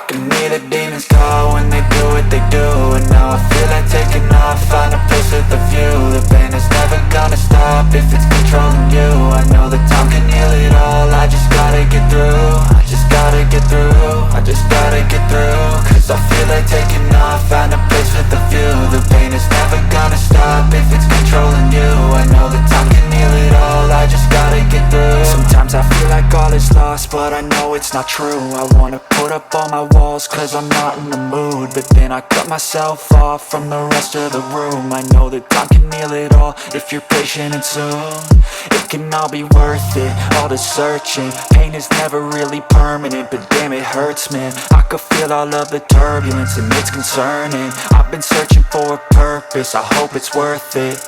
can hear the demons call when they do what they do. And now I feel like taking off, find a place with a view. The pain is never gonna stop if it's controlling you. I know that time can heal it all, I just gotta get through. I just gotta get through, I just gotta get through. Cause I feel like taking off, find a place with a view. The pain is never gonna stop if it's controlling you. I know that time can heal it all, I just gotta get through. Sometimes I feel like all is lost, but I know it's not true. I wanna put up all my walls cause I'm not in the mood, but then I cut myself off from the rest of the room. I know that time can heal it all if you're patient and soon it can all be worth it, all the searching. Pain is never really permanent, but damn it hurts, man. I could feel all of the turbulence and it's concerning. I've been searching for a purpose, I hope it's worth it.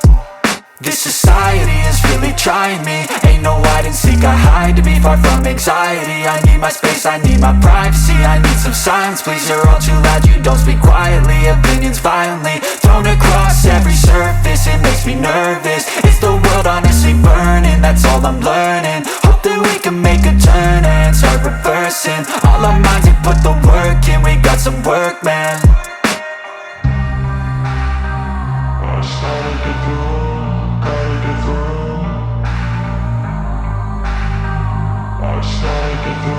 This society is really trying me. Ain't no hide and seek, I hide to be far from anxiety. I need my space, I need my privacy. I need some silence, please, you're all too loud. You don't speak quietly, opinions violently thrown across every surface. It makes me nervous, is the world honestly burning? That's all I'm learning. Hope that we can make a turn and start reversing all our minds and put the work in. We got some work, man. I started to do, gotta get through. I started to do,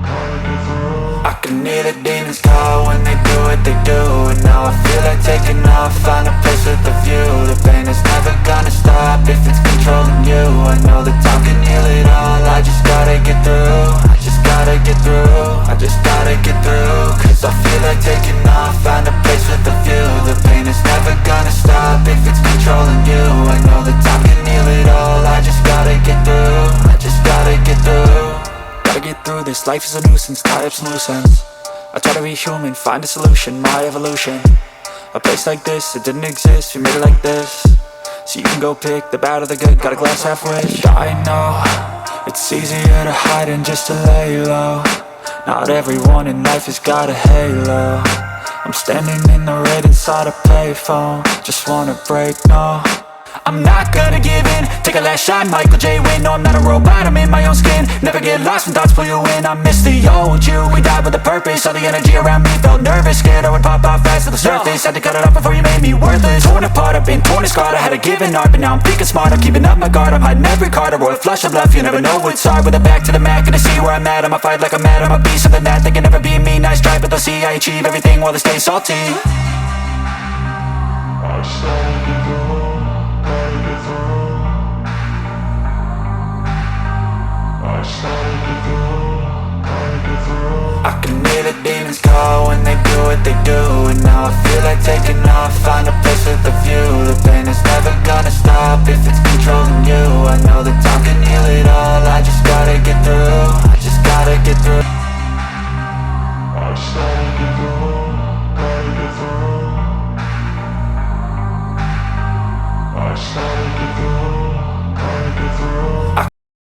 gotta get through. I can hear the demons call when they do what they do. And now I feel like taking off, find a place with a view. The pain is never gonna stop if it's controlling you. I know that time can heal it all, I just gotta get through. I just gotta get through, I just gotta get through. Cause I feel like taking off, find a place with a view. The pain is never gonna stop if it's controlling you. I know that time can heal it all, I just gotta get through. I just gotta get through. Gotta get through this, life is a nuisance, tie up some loose ends. I try to be human, find a solution, my evolution. A place like this, it didn't exist, we made it like this. So you can go pick the bad or the good, got a glass half wish. I know, it's easier to hide than just to lay low. Not everyone in life has got a halo. I'm standing in the red inside a payphone, just wanna break, no. I'm not gonna give in, take a last shot, Michael J. Win. No, I'm not a robot, I'm in my own skin. Never get lost when thoughts pull you in. I miss the old you, we died with a purpose. All the energy around me felt nervous, scared I would pop out fast to the surface. Had to cut it off before you made me worthless. Torn apart, I've been torn and scarred. I had a given art, but now I'm thinking smart. I'm keeping up my guard, I'm hiding every card. A royal flush of bluff, you never know what's hard. With a back to the mat, gonna see where I'm at. I'ma fight like I'm mad, I'ma be something that they can never be me. Nice try, but they'll see I achieve everything while they stay salty. I started to go, gotta get through. I started to do, gotta get through. I can hear the demons call when they do what they do. And now I feel like taking off, find a place with a view. The pain is never